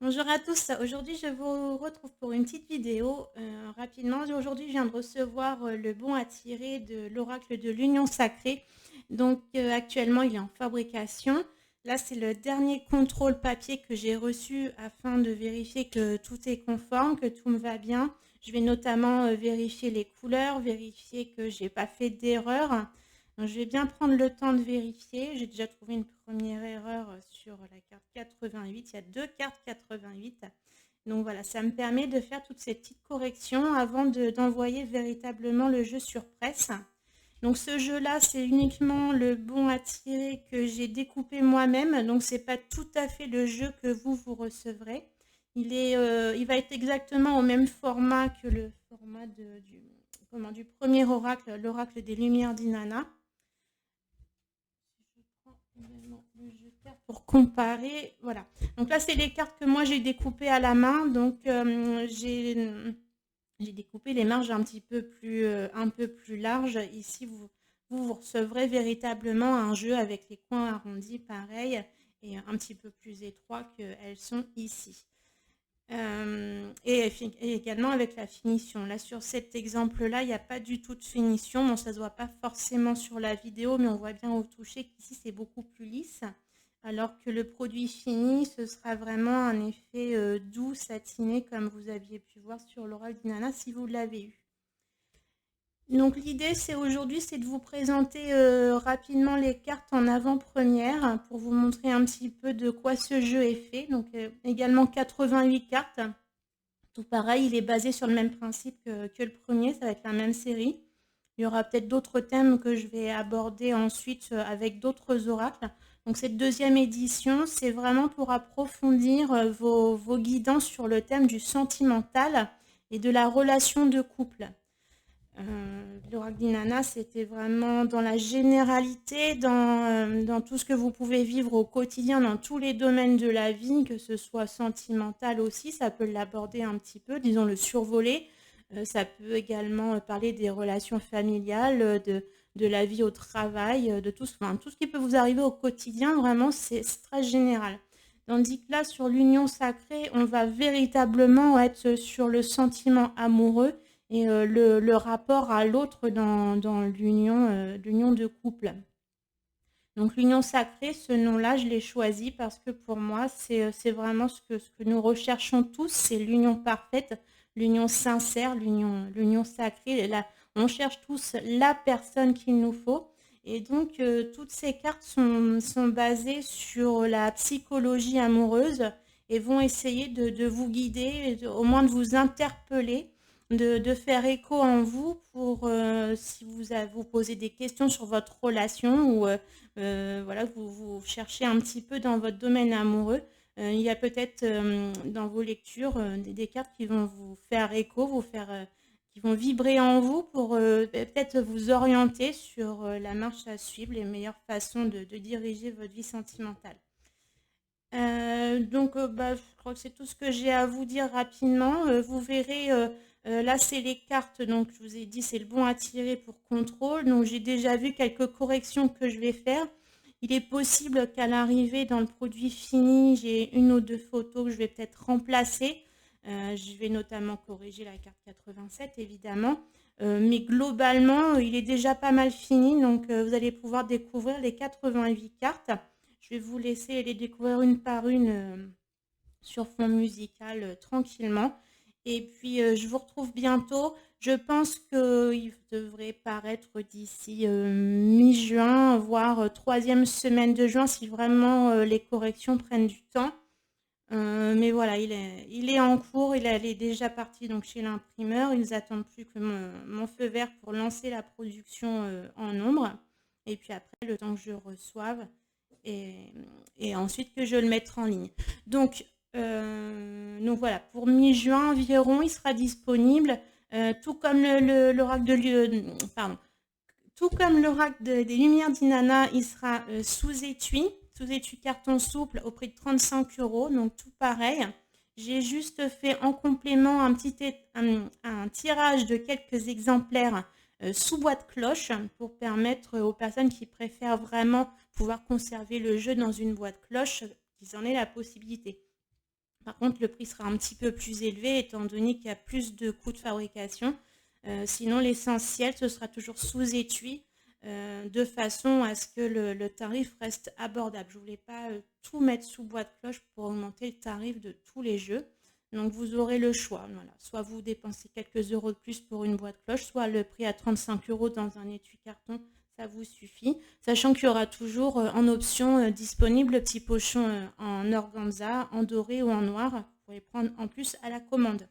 Bonjour à tous, aujourd'hui je vous retrouve pour une petite vidéo rapidement. Aujourd'hui je viens de recevoir le bon à tirer de l'oracle de l'Union Sacrée. Donc actuellement il est en fabrication. Là c'est le dernier contrôle papier que j'ai reçu afin de vérifier que tout est conforme, que tout me va bien. Je vais notamment vérifier les couleurs, vérifier que j'ai pas fait d'erreur. Donc, je vais bien prendre le temps de vérifier. J'ai déjà trouvé une première erreur sur la carte 88. Il y a deux cartes 88. Donc voilà, ça me permet de faire toutes ces petites corrections avant d'envoyer véritablement le jeu sur presse. Donc ce jeu-là, c'est uniquement le bon à tirer que j'ai découpé moi-même. Donc c'est pas tout à fait le jeu que vous recevrez. Il va être exactement au même format que le format du premier oracle, l'oracle des Lumières d'Inanna. Je prends également le jeu de cartes pour comparer. Voilà. Donc là, c'est les cartes que moi j'ai découpées à la main. Donc j'ai découpé les marges un peu plus larges. Ici, vous recevrez véritablement un jeu avec les coins arrondis pareil et un petit peu plus étroits qu'elles sont ici. Et également avec la finition. Là, sur cet exemple-là, il n'y a pas du tout de finition. Bon, ça ne se voit pas forcément sur la vidéo, mais on voit bien au toucher qu'ici, c'est beaucoup plus lisse. Alors que le produit fini, ce sera vraiment un effet doux, satiné, comme vous aviez pu voir sur l'oral d'Inanna si vous l'avez eu. Donc l'idée c'est aujourd'hui c'est de vous présenter rapidement les cartes en avant-première pour vous montrer un petit peu de quoi ce jeu est fait. Donc également 88 cartes. Tout pareil, il est basé sur le même principe que le premier, ça va être la même série. Il y aura peut-être d'autres thèmes que je vais aborder ensuite avec d'autres oracles. Donc cette deuxième édition, c'est vraiment pour approfondir vos guidances sur le thème du sentimental et de la relation de couple. L'oracle d'Inanna, c'était vraiment dans la généralité, dans tout ce que vous pouvez vivre au quotidien, dans tous les domaines de la vie, que ce soit sentimental aussi, ça peut l'aborder un petit peu, disons le survoler. Ça peut également parler des relations familiales, de la vie au travail, de tout, enfin, tout ce qui peut vous arriver au quotidien, vraiment, c'est très général. Tandis que là, sur l'union sacrée, on va véritablement être sur le sentiment amoureux et le rapport à l'autre dans l'union de couple. Donc l'union sacrée, ce nom-là, je l'ai choisi parce que pour moi, c'est vraiment ce que nous recherchons tous, c'est l'union parfaite, l'union sincère, l'union sacrée. Là, on cherche tous la personne qu'il nous faut. Et donc, toutes ces cartes sont basées sur la psychologie amoureuse et vont essayer de vous guider, au moins de vous interpeller, de faire écho en vous pour, si vous posez des questions sur votre relation ou voilà, vous cherchez un petit peu dans votre domaine amoureux. Il y a peut-être dans vos lectures des cartes qui vont vous faire écho, qui vont vibrer en vous pour peut-être vous orienter sur la marche à suivre, les meilleures façons de diriger votre vie sentimentale. Donc, bah, je crois que c'est tout ce que j'ai à vous dire rapidement. Vous verrez, là, c'est les cartes. Donc, je vous ai dit, c'est le bon à tirer pour contrôle. Donc, j'ai déjà vu quelques corrections que je vais faire. Il est possible qu'à l'arrivée dans le produit fini, j'ai une ou deux photos que je vais peut-être remplacer. Je vais notamment corriger la carte 87, évidemment. Mais globalement, il est déjà pas mal fini. Donc, vous allez pouvoir découvrir les 88 cartes. Je vais vous laisser les découvrir une par une sur fond musical tranquillement. Et puis, je vous retrouve bientôt. Je pense qu'il devrait paraître d'ici mi-juin, voire troisième semaine de juin, si vraiment les corrections prennent du temps. Mais voilà, il est en cours, il est déjà parti donc chez l'imprimeur. Ils attendent plus que mon feu vert pour lancer la production en nombre. Et puis après, le temps que je reçoive et, et ensuite que je le mette en ligne. Donc voilà, pour mi-juin environ, il sera disponible, tout comme l'oracle pardon, tout comme des Lumières d'Inanna, il sera sous étui carton souple au prix de 35 euros, donc tout pareil. J'ai juste fait en complément un tirage de quelques exemplaires sous boîte cloche pour permettre aux personnes qui préfèrent vraiment pouvoir conserver le jeu dans une boîte cloche qu'ils en aient la possibilité. Par contre, le prix sera un petit peu plus élevé étant donné qu'il y a plus de coûts de fabrication. Sinon, l'essentiel, ce sera toujours sous étui de façon à ce que le tarif reste abordable. Je ne voulais pas tout mettre sous bois de cloche pour augmenter le tarif de tous les jeux. Donc, vous aurez le choix. Voilà. Soit vous dépensez quelques euros de plus pour une boîte cloche, soit le prix à 35 euros dans un étui carton, ça vous suffit. Sachant qu'il y aura toujours en option disponible le petit pochon en organza, en doré ou en noir. Vous pourrez prendre en plus à la commande.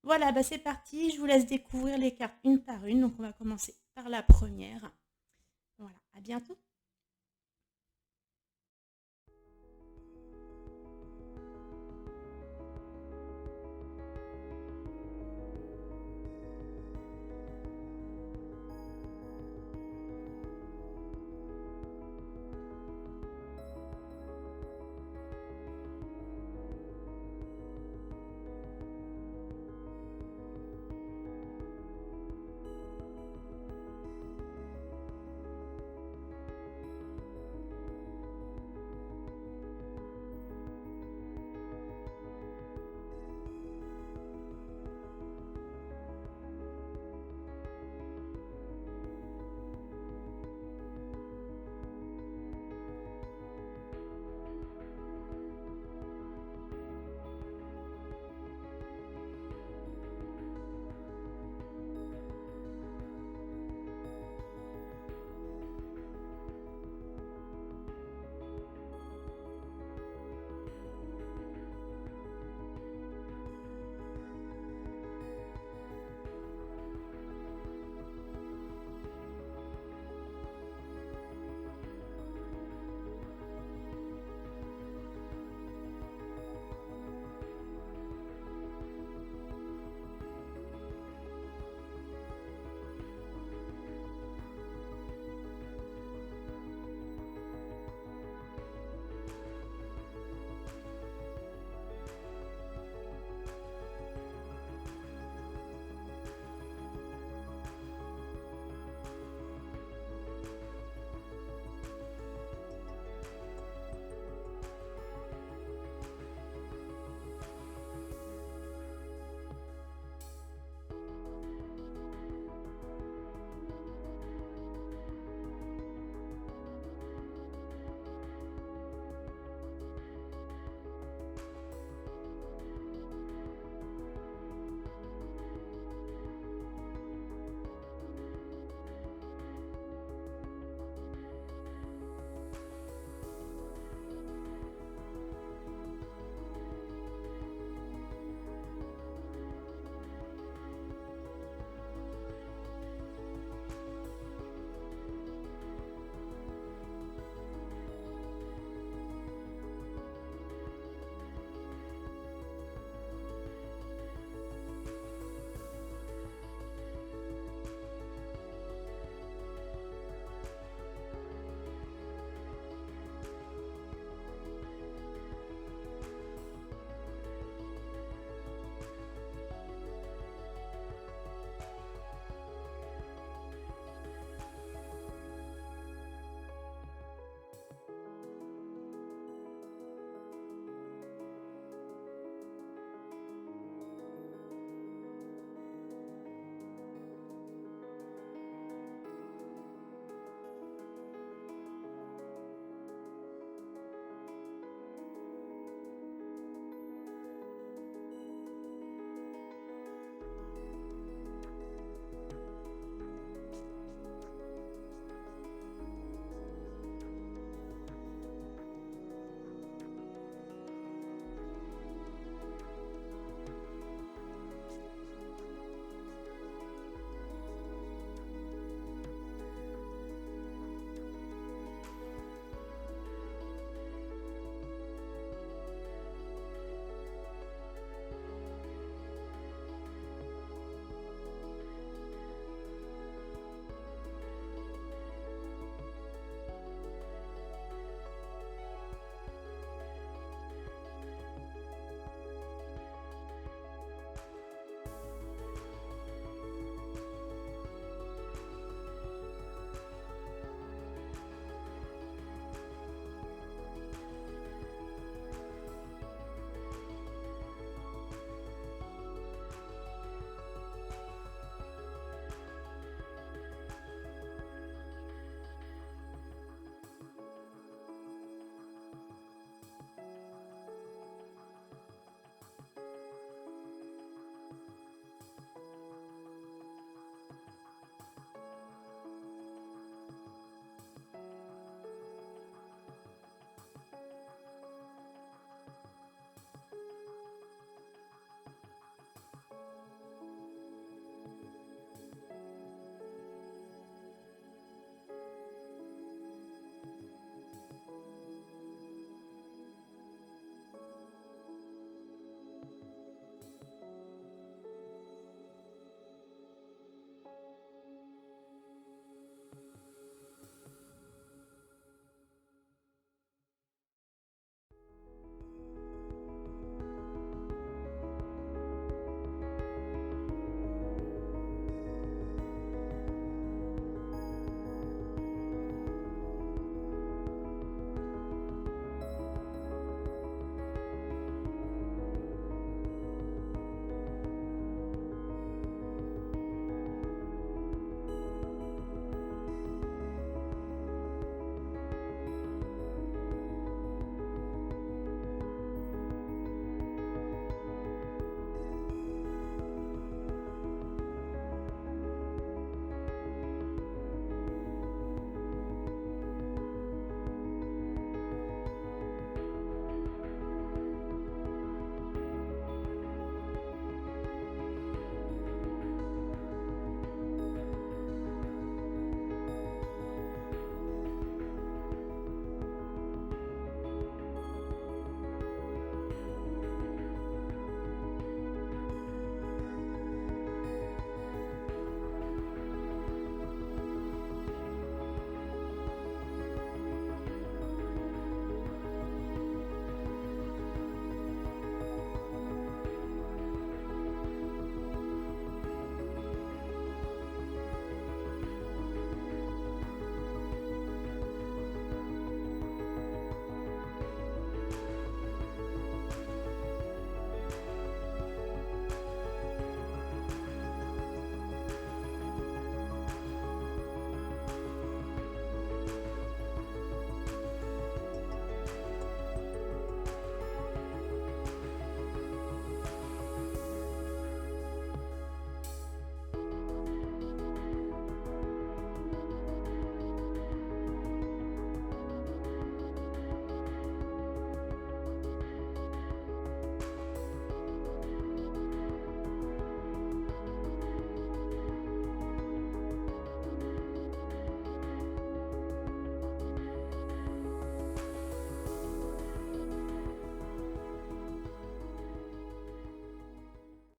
Voilà, bah c'est parti. Je vous laisse découvrir les cartes une par une. Donc, on va commencer par la première. Voilà, à bientôt.